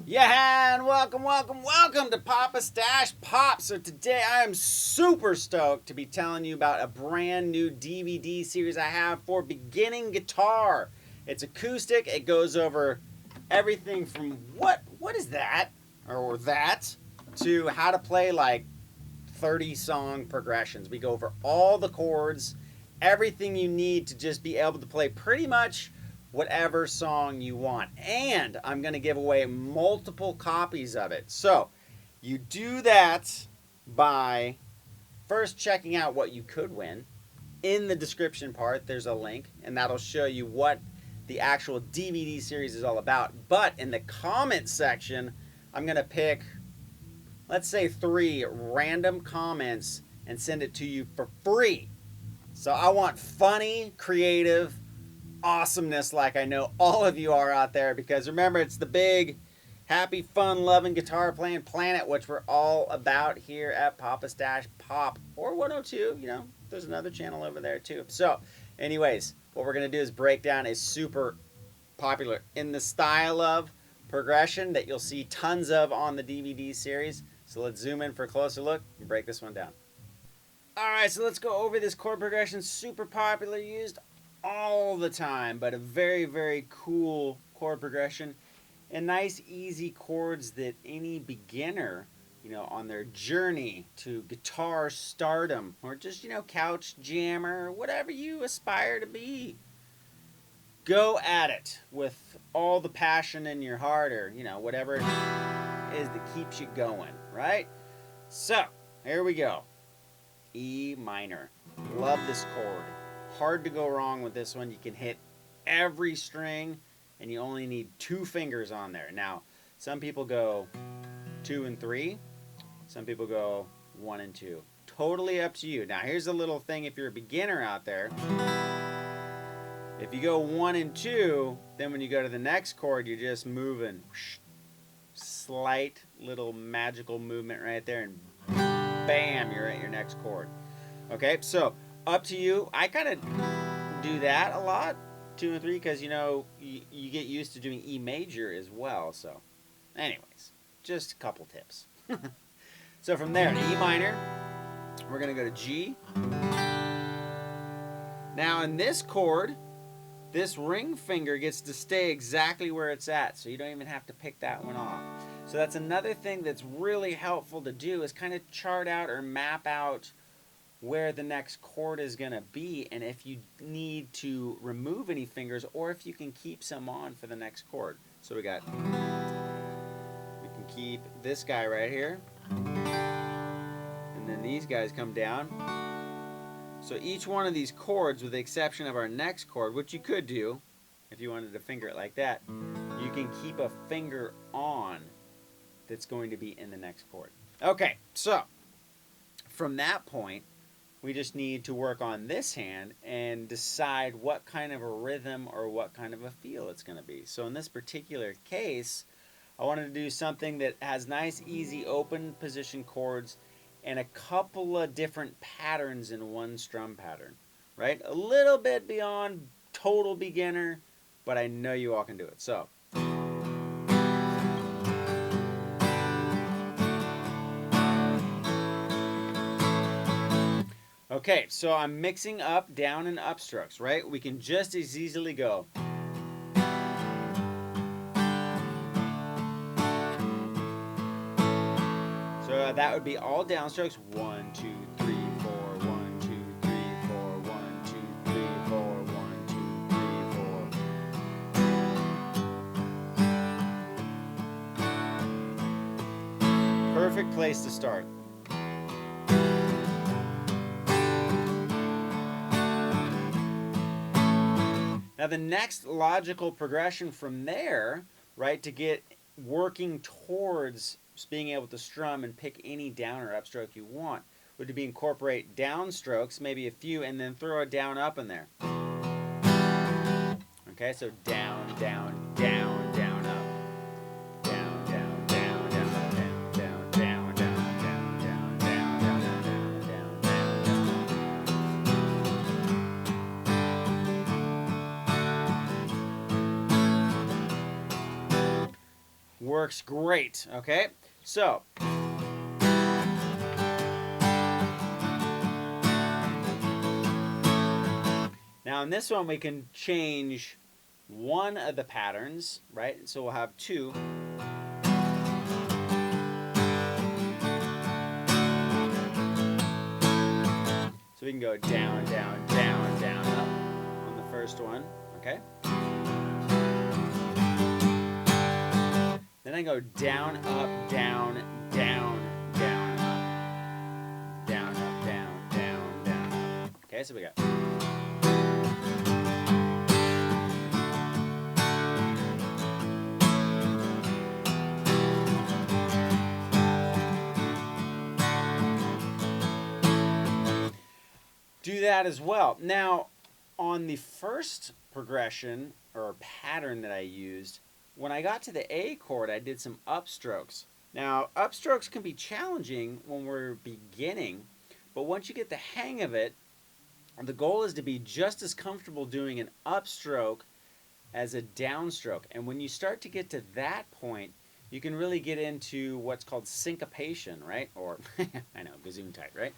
Yeah, and welcome to PapastachePop. So today I am super stoked to be telling you about a brand new DVD series I have for beginning guitar. It's acoustic. It goes over everything from what is that or that to how to play like 30 song progressions. We go over all the chords, everything you need to just be able to play pretty much whatever song you want. And I'm going to give away multiple copies of it. So you do that by first checking out what you could win. In the description part, there's a link, and that'll show you what the actual DVD series is all about. But in the comment section, I'm going to pick, let's say, 3 random comments and send it to you for free. So I want funny, creative awesomeness like I know all of you are out there, because remember, it's the big, happy, fun, loving, guitar playing planet, which we're all about here at PapastachePop or 102. You know, there's another channel over there too. So anyways, what we're going to do is break down a super popular in the style of progression that you'll see tons of on the DVD series. So let's zoom in for a closer look and break this one down. Alright, so let's go over this chord progression. Super popular, used all the time, but a very, very cool chord progression. And nice, easy chords that any beginner, you know, on their journey to guitar stardom, or just, you know, couch jammer, or whatever you aspire to be, go at it with all the passion in your heart, or, you know, whatever it is that keeps you going, right? So, here we go. E minor. Love this chord. Hard to go wrong with this one. You can hit every string, and you only need 2 fingers on there. Now, some people go 2 and 3. Some people go 1 and 2. Totally up to you. Now, here's a little thing if you're a beginner out there. If you go 1 and 2, then when you go to the next chord, you're just moving. Slight little magical movement right there, and bam, you're at your next chord. Okay, so up to you. I kind of do that a lot, 2 and 3, because, you know, you get used to doing E major as well. So anyways, just a couple tips. So from there to E minor, we're going to go to G. Now in this chord, this ring finger gets to stay exactly where it's at, so you don't even have to pick that one off. So that's another thing that's really helpful to do, is kind of chart out or map out where the next chord is going to be, and if you need to remove any fingers, or if you can keep some on for the next chord. So we can keep this guy right here, and then these guys come down. So each one of these chords, with the exception of our next chord, which you could do if you wanted to finger it like that, you can keep a finger on that's going to be in the next chord. Okay, so from that point, we just need to work on this hand and decide what kind of a rhythm or what kind of a feel it's going to be. So in this particular case, I wanted to do something that has nice, easy, open position chords and a couple of different patterns in one strum pattern, right? A little bit beyond total beginner, but I know you all can do it. So okay, so I'm mixing up, down, and upstrokes, right? We can just as easily go. So that would be all downstrokes. 1, 2, 3, 4, 1, 2, 3, 4, 1, 2, 3, 4, 1, 2, 3, 4. Perfect place to start. Now the next logical progression from there, right, to get working towards being able to strum and pick any down or upstroke you want, would be incorporate downstrokes, maybe a few, and then throw a down up in there. Okay, so down, down, down, down, up. Down, down, down, down, down, down, down, down, down, down, down, down, down, down, down. Works great, okay? So, now in this one we can change one of the patterns, right? So we'll have two. So we can go down, down, down, down, up on the first one, okay? Then I go down, up, down, down, down, up. Down, up, down, down, down, up. Okay, so we got. Do that as well. Now, on the first progression or pattern that I used, when I got to the A chord, I did some upstrokes. Now, upstrokes can be challenging when we're beginning, but once you get the hang of it, the goal is to be just as comfortable doing an upstroke as a downstroke. And when you start to get to that point, you can really get into what's called syncopation, right? Or, I know, gesundheit, right?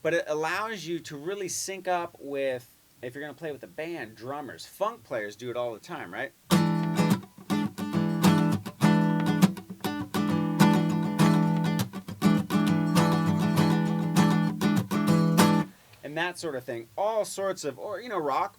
But it allows you to really sync up with, if you're going to play with a band, drummers. Funk players do it all the time, right? And that sort of thing. All sorts of, or, you know, rock.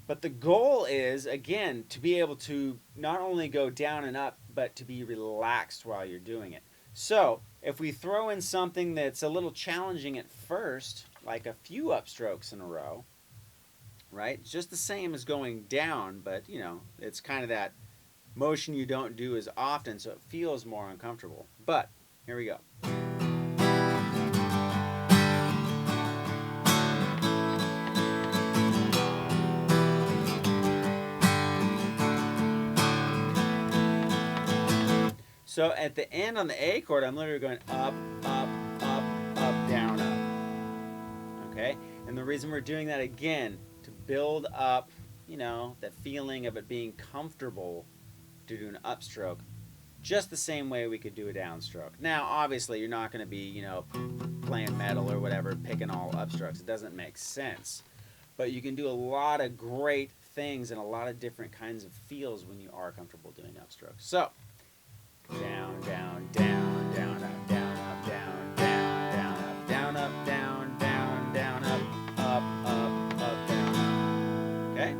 But the goal is, again, to be able to not only go down and up, but to be relaxed while you're doing it. So, if we throw in something that's a little challenging at first, like a few upstrokes in a row, right? It's just the same as going down, but, you know, it's kind of that motion you don't do as often, so it feels more uncomfortable. But, here we go. So at the end on the A chord, I'm literally going up, up, up, up, down, up. Okay? And the reason we're doing that again, to build up, you know, that feeling of it being comfortable to do an upstroke, just the same way we could do a downstroke. Now, obviously, you're not going to be, you know, playing metal or whatever, picking all upstrokes. It doesn't make sense. But you can do a lot of great things and a lot of different kinds of feels when you are comfortable doing upstrokes. So, down, down, down, down, up, down, up, down, down, down, up, down, up, down, down, down, up, up, down, up. Okay?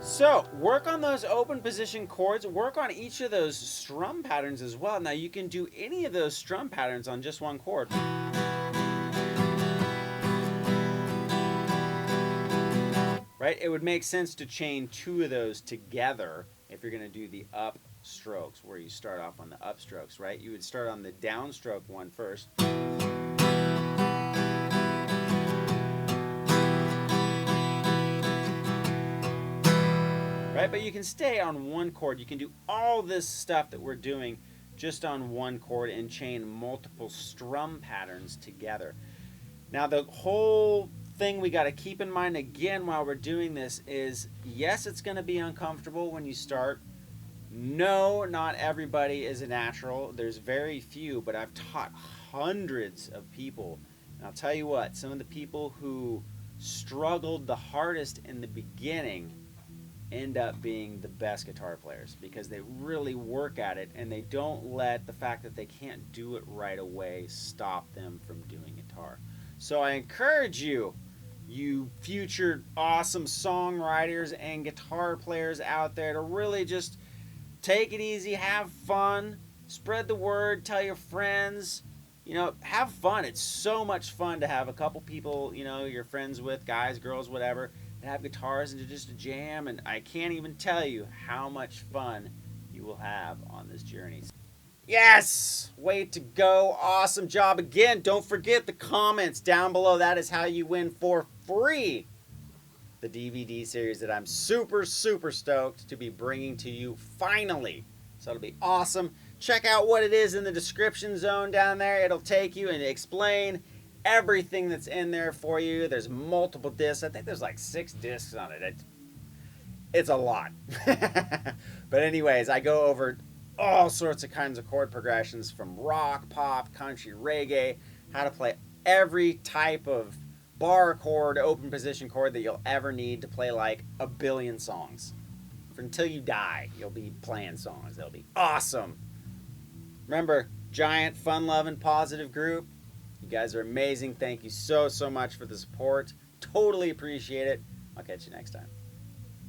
So, work on those open position chords, work on each of those strum patterns as well. Now, you can do any of those strum patterns on just one chord. Right? It would make sense to chain two of those together if you're going to do the upstrokes, where you start off on the upstrokes, right? You would start on the downstroke one first. Right? But you can stay on one chord. You can do all this stuff that we're doing just on one chord and chain multiple strum patterns together. Now, the whole thing we got to keep in mind again while we're doing this is, yes, it's going to be uncomfortable when you start. No, not everybody is a natural. There's very few, but I've taught hundreds of people. And I'll tell you what, some of the people who struggled the hardest in the beginning end up being the best guitar players because they really work at it and they don't let the fact that they can't do it right away stop them from doing guitar. So I encourage you, you future awesome songwriters and guitar players out there, to really just take it easy, have fun, spread the word, tell your friends, you know, have fun. It's so much fun to have a couple people, you know, you're friends with, guys, girls, whatever, and have guitars and just a jam, and I can't even tell you how much fun you will have on this journey. Yes! Way to go. Awesome job again. Don't forget the comments down below. That is how you win for free the DVD series that I'm super, super stoked to be bringing to you finally. So it'll be awesome. Check out what it is in the description zone down there. It'll take you and explain everything that's in there for you. There's multiple discs. I think there's like 6 discs on it. It's a lot. But anyways, I go over all sorts of kinds of chord progressions from rock, pop, country, reggae, how to play every type of bar chord, open position chord that you'll ever need to play like a billion songs. For until you die, you'll be playing songs. They'll be awesome. Remember, giant, fun-loving, positive group. You guys are amazing. Thank you so, so much for the support. Totally appreciate it. I'll catch you next time.